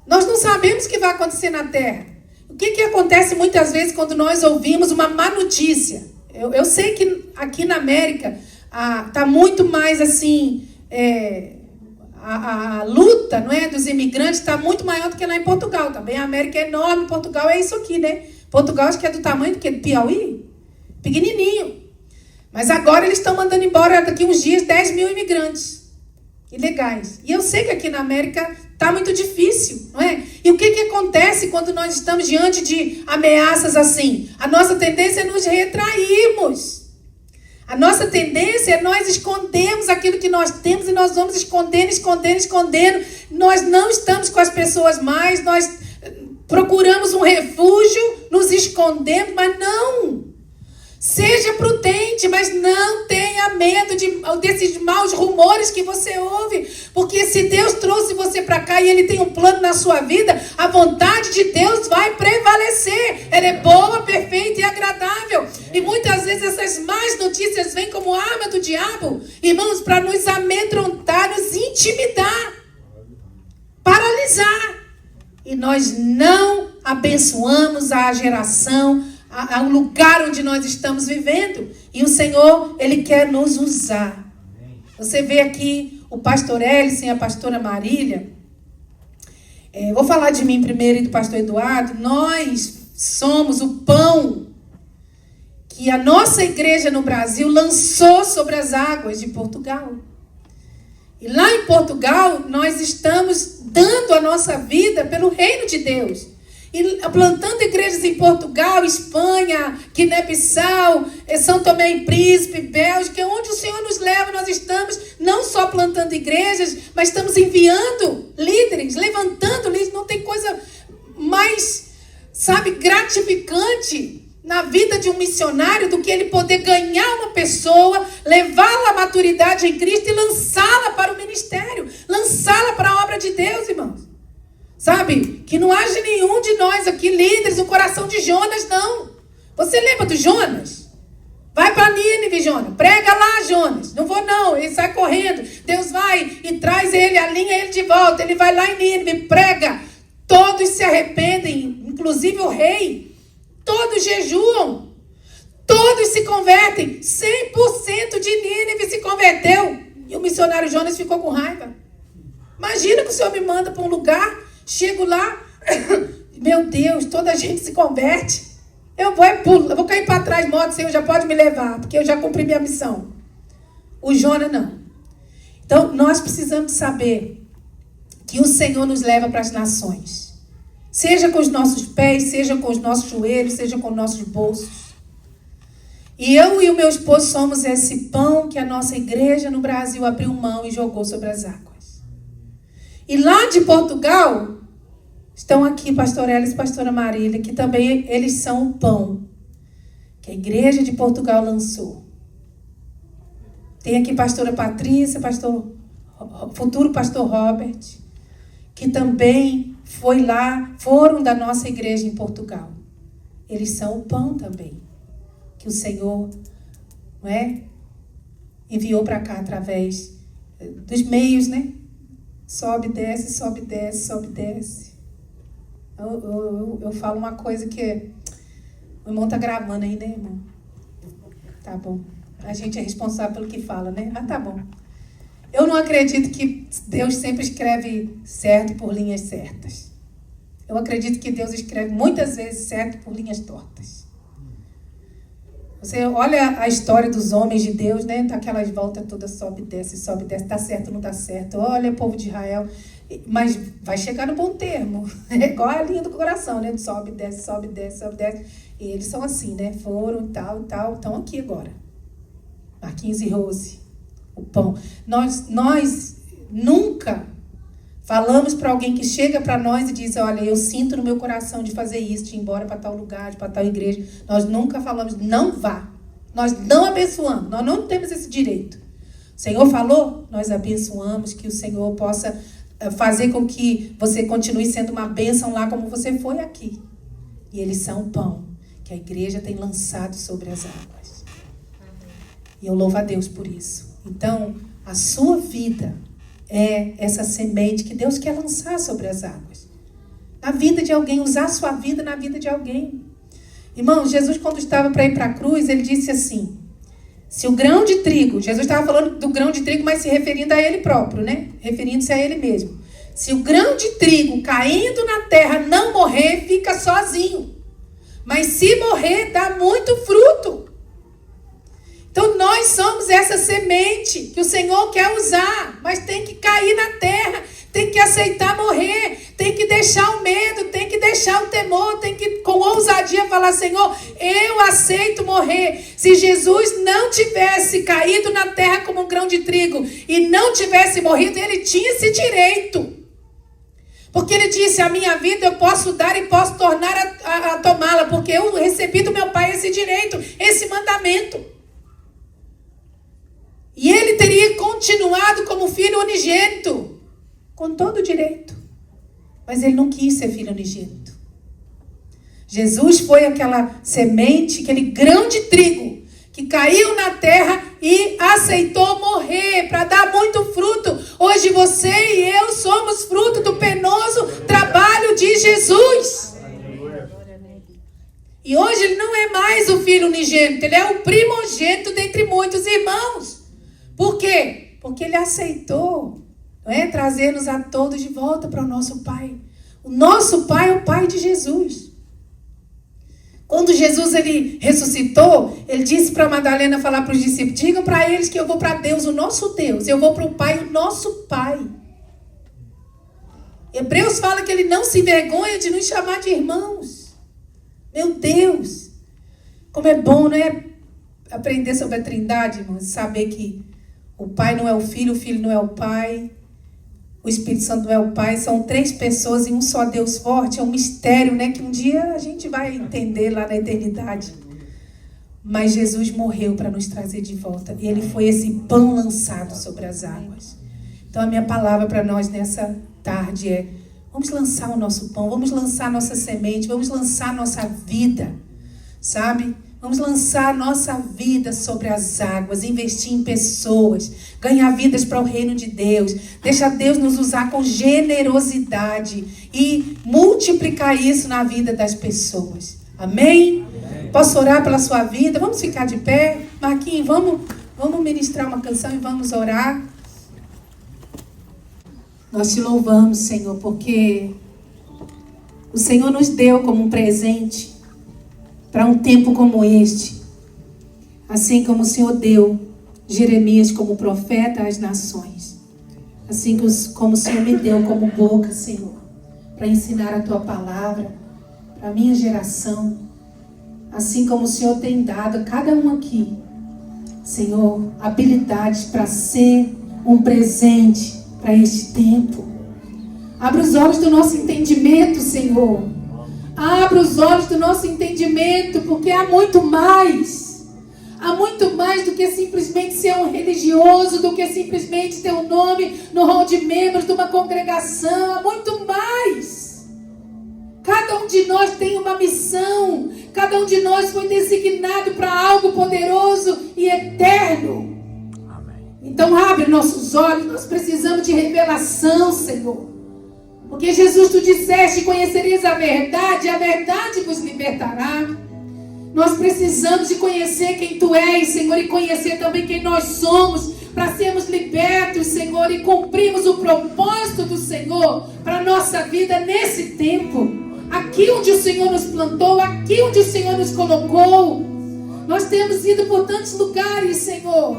Nós não sabemos o que vai acontecer na terra. O que acontece muitas vezes quando nós ouvimos uma má notícia? Eu sei que aqui na América está muito mais assim, a luta, não é, dos imigrantes está muito maior do que lá em Portugal. Também a América é enorme, Portugal é isso aqui, né? Portugal acho que é do tamanho do Piauí, pequenininho. Mas agora eles estão mandando embora daqui uns dias 10 mil imigrantes ilegais. E eu sei que aqui na América está muito difícil, não é? E o que acontece quando nós estamos diante de ameaças assim? A nossa tendência é nos retrairmos. A nossa tendência é nós escondermos aquilo que nós temos e nós vamos escondendo. Nós não estamos com as pessoas mais, nós procuramos um refúgio, nos escondemos, mas não. Seja prudente, mas não tenha medo desses maus rumores que você ouve. Porque se Deus trouxe você para cá e Ele tem um plano na sua vida, a vontade de Deus vai prevalecer. Ela é boa, perfeita e agradável. E muitas vezes essas más notícias vêm como arma do diabo, irmãos, para nos amedrontar, nos intimidar, paralisar. E nós não abençoamos a geração, ao lugar onde nós estamos vivendo. E o Senhor, Ele quer nos usar. Você vê aqui o pastor Ellison e a pastora Marília. Vou falar de mim primeiro e do pastor Eduardo. Nós somos o pão que a nossa igreja no Brasil lançou sobre as águas de Portugal. E lá em Portugal, nós estamos dando a nossa vida pelo reino de Deus. E plantando igrejas em Portugal, Espanha, Guiné-Bissau, São Tomé e Príncipe, Bélgica, onde o Senhor nos leva, nós estamos não só plantando igrejas, mas estamos enviando líderes, levantando líderes. Não tem coisa mais, sabe, gratificante na vida de um missionário do que ele poder ganhar uma pessoa, levá-la à maturidade em Cristo e lançá-la para o ministério, lançá-la para a obra de Deus, irmãos. Sabe? Que não haja nenhum de nós aqui, líderes, o coração de Jonas, não. Você lembra do Jonas? Vai para Nínive, Jonas. Prega lá, Jonas. Não vou, não. Ele sai correndo. Deus vai e traz ele, alinha ele de volta. Ele vai lá em Nínive, prega. Todos se arrependem, inclusive o rei. Todos jejuam. Todos se convertem. 100% de Nínive se converteu. E o missionário Jonas ficou com raiva. Imagina que o Senhor me manda para um lugar... Chego lá, meu Deus, toda a gente se converte. Eu vou cair para trás, morto, o Senhor já pode me levar, porque eu já cumpri minha missão. O Jonas não. Então, nós precisamos saber que o Senhor nos leva para as nações. Seja com os nossos pés, seja com os nossos joelhos, seja com os nossos bolsos. E eu e o meu esposo somos esse pão que a nossa igreja no Brasil abriu mão e jogou sobre as águas. E lá de Portugal, estão aqui pastor Elis e pastora Marília, que também eles são o pão que a igreja de Portugal lançou. Tem aqui pastora Patrícia, futuro pastor Robert, que também foram da nossa igreja em Portugal. Eles são o pão também, que o Senhor, não é, enviou para cá através dos meios, né? Sobe, desce, sobe, desce, sobe, desce. Eu falo uma coisa que o irmão está gravando aí, né, irmão? Tá bom. A gente é responsável pelo que fala, né? Mas tá bom. Eu não acredito que Deus sempre escreve certo por linhas certas. Eu acredito que Deus escreve muitas vezes certo por linhas tortas. Você olha a história dos homens de Deus, né? Daquelas voltas todas, sobe, desce, dá certo, não dá certo. Olha o povo de Israel. Mas vai chegar no bom termo. É igual a linha do coração, né? Sobe, desce, sobe, desce, sobe, desce. E eles são assim, né? Foram e tal, estão aqui agora. Marquinhos e Rose, o pão. Nós nunca falamos para alguém que chega para nós e diz, olha, eu sinto no meu coração de fazer isso, de ir embora para tal lugar, para tal igreja. Nós nunca falamos, não vá. Nós não abençoamos, nós não temos esse direito. O Senhor falou, nós abençoamos, que o Senhor possa fazer com que você continue sendo uma bênção lá como você foi aqui. E eles são o pão que a igreja tem lançado sobre as águas. E eu louvo a Deus por isso. Então, a sua vida é essa semente que Deus quer lançar sobre as águas. Na vida de alguém, usar a sua vida na vida de alguém. Irmão, Jesus, quando estava para ir para a cruz, ele disse assim, se o grão de trigo, Jesus estava falando do grão de trigo, mas se referindo a ele próprio, né? Referindo-se a ele mesmo. Se o grão de trigo caindo na terra não morrer, fica sozinho. Mas se morrer, dá muito fruto. Então nós somos essa semente que o Senhor quer usar, mas tem que cair na terra, tem que aceitar morrer, tem que deixar o medo, tem que deixar o temor, tem que com ousadia falar, Senhor, eu aceito morrer. Se Jesus não tivesse caído na terra como um grão de trigo e não tivesse morrido, ele tinha esse direito. Porque ele disse, a minha vida eu posso dar e posso tornar a tomá-la, porque eu recebi do meu Pai esse direito, esse mandamento. E ele teria continuado como filho unigênito, com todo o direito. Mas ele não quis ser filho unigênito. Jesus foi aquela semente, aquele grão de trigo, que caiu na terra e aceitou morrer para dar muito fruto. Hoje você e eu somos fruto do penoso trabalho de Jesus. E hoje ele não é mais o filho unigênito, ele é o primogênito dentre muitos irmãos. Por quê? Porque ele aceitou, não é, trazer-nos a todos de volta para o nosso Pai. O nosso Pai é o Pai de Jesus. Quando Jesus ele ressuscitou, ele disse para Madalena falar para os discípulos, digam para eles que eu vou para Deus, o nosso Deus. Eu vou para o Pai, o nosso Pai. Hebreus fala que ele não se envergonha de nos chamar de irmãos. Meu Deus! Como é bom, não é? Aprender sobre a Trindade, irmãos. Saber que o Pai não é o Filho não é o Pai. O Espírito Santo não é o Pai, são três pessoas em um só Deus forte. É um mistério, né? Que um dia a gente vai entender lá na eternidade. Mas Jesus morreu para nos trazer de volta. E ele foi esse pão lançado sobre as águas. Então a minha palavra para nós nessa tarde é, vamos lançar o nosso pão, vamos lançar a nossa semente, vamos lançar a nossa vida, sabe? Vamos lançar a nossa vida sobre as águas, investir em pessoas, ganhar vidas para o reino de Deus. Deixa Deus nos usar com generosidade e multiplicar isso na vida das pessoas. Amém? Posso orar pela sua vida? Vamos ficar de pé? Marquinhos, vamos ministrar uma canção e vamos orar. Nós te louvamos, Senhor, porque o Senhor nos deu como um presente para um tempo como este, assim como o Senhor deu Jeremias como profeta às nações, assim como o Senhor me deu como boca, Senhor, para ensinar a Tua palavra para a minha geração, assim como o Senhor tem dado a cada um aqui, Senhor, habilidades para ser um presente para este tempo. Abra os olhos do nosso entendimento, Senhor. Abra os olhos do nosso entendimento, porque há muito mais. Há muito mais do que simplesmente ser um religioso, do que simplesmente ter um nome no hall de membros de uma congregação. Há muito mais. Cada um de nós tem uma missão. Cada um de nós foi designado para algo poderoso e eterno. Então abre nossos olhos. Nós precisamos de revelação, Senhor. Porque Jesus, tu disseste: conhecereis a verdade vos libertará. Nós precisamos de conhecer quem tu és, Senhor, e conhecer também quem nós somos, para sermos libertos, Senhor, e cumprirmos o propósito do Senhor para a nossa vida nesse tempo. Aqui onde o Senhor nos plantou, aqui onde o Senhor nos colocou. Nós temos ido por tantos lugares, Senhor.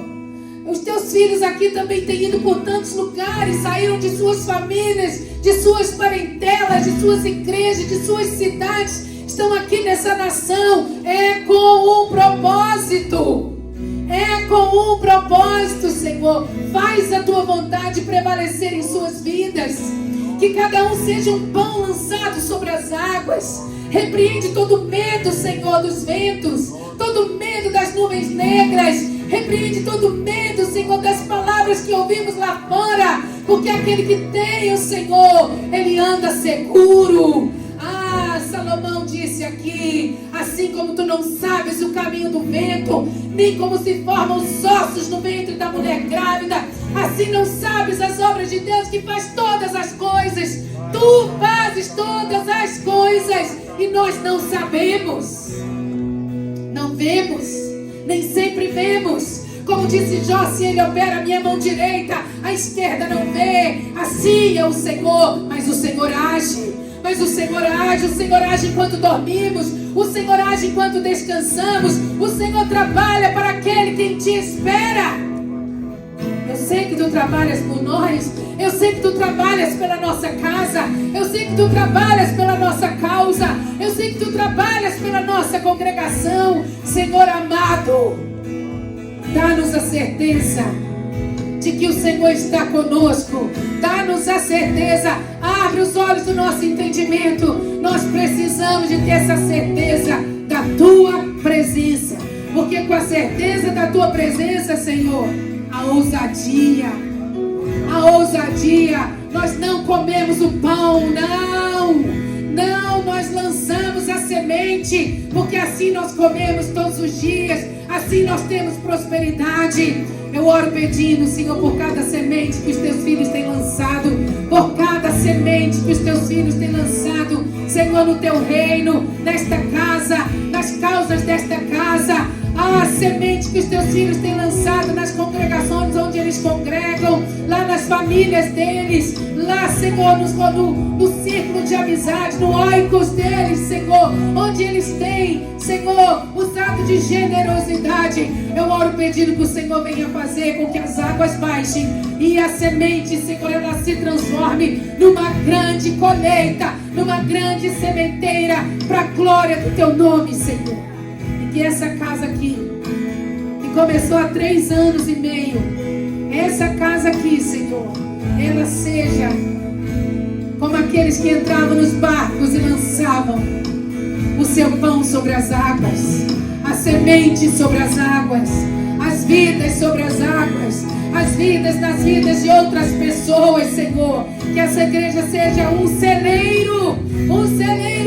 Os teus filhos aqui também têm ido por tantos lugares, saíram de suas famílias, de suas parentelas, de suas igrejas, de suas cidades, estão aqui nessa nação. É com um propósito. É com um propósito, Senhor. Faz a tua vontade prevalecer em suas vidas. Que cada um seja um pão lançado sobre as águas. Repreende todo medo, Senhor, dos ventos, todo medo das nuvens negras. Repreende todo medo, Senhor, das palavras que ouvimos lá fora. Porque aquele que tem o Senhor, ele anda seguro. Salomão disse aqui: assim como tu não sabes o caminho do vento, nem como se formam os ossos no ventre da mulher grávida, assim não sabes as obras de Deus, que faz todas as coisas. Tu fazes todas as coisas e nós não sabemos. Não vemos, nem sempre vemos. Como disse Jó, se ele opera a minha mão direita, a esquerda não vê. Assim é o Senhor, mas o Senhor age. Mas o Senhor age enquanto dormimos, o Senhor age enquanto descansamos, o Senhor trabalha para aquele que em ti espera. Eu sei que tu trabalhas por nós, eu sei que tu trabalhas pela nossa casa, eu sei que tu trabalhas pela nossa causa, eu sei que tu trabalhas pela nossa congregação. Senhor amado, dá-nos a certeza de que o Senhor está conosco. Dá-nos a certeza. Abre os olhos do nosso entendimento. Nós precisamos de ter essa certeza da tua presença. Porque com a certeza da tua presença, Senhor, a ousadia. Nós não comemos o pão, não, nós lançamos a semente, porque assim nós comemos todos os dias, assim nós temos prosperidade. Eu oro pedindo, Senhor, por cada semente que os teus filhos têm lançado, por cada semente que os teus filhos têm lançado, Senhor, no teu reino, nesta casa, nas causas desta casa. A semente que os teus filhos têm lançado nas congregações onde eles congregam, lá nas famílias deles, lá, Senhor, no círculo de amizade, no oikos deles, Senhor, onde eles têm, Senhor, usado de generosidade. Eu oro pedindo que o Senhor venha fazer com que as águas baixem e a semente, Senhor, ela se transforme numa grande colheita, numa grande sementeira, para a glória do teu nome, Senhor. Que essa casa aqui, que começou há 3 anos e meio, essa casa aqui, Senhor, ela seja como aqueles que entravam nos barcos e lançavam o seu pão sobre as águas, a semente sobre as águas, as vidas sobre as águas, as vidas nas vidas de outras pessoas, Senhor. Que essa igreja seja um celeiro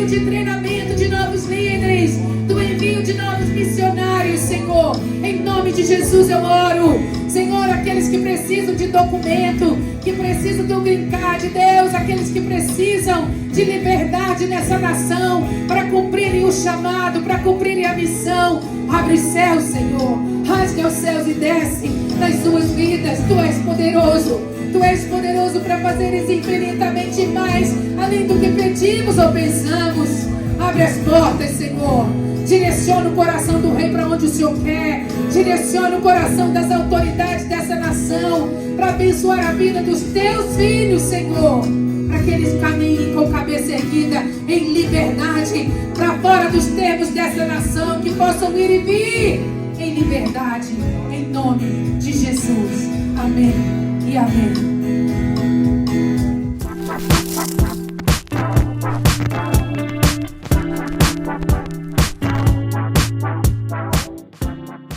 de treinamento de novos líderes, do envio de novos missionários, Senhor. Em nome de Jesus eu oro, Senhor, aqueles que precisam de documento, que precisam do green card, Deus, aqueles que precisam de liberdade nessa nação, para cumprirem o chamado, para cumprirem a missão. Abre os céus, Senhor, rasga os céus e desce nas suas vidas. Tu és poderoso para fazeres infinitamente mais, além do que pedimos ou pensamos. Abre as portas, Senhor. Direciona o coração do rei para onde o Senhor quer. Direciona o coração das autoridades dessa nação para abençoar a vida dos teus filhos, Senhor. Para que eles caminhem com cabeça erguida em liberdade, para fora dos termos dessa nação, que possam ir e vir em liberdade, em nome de Jesus. Amém e amém. Amém.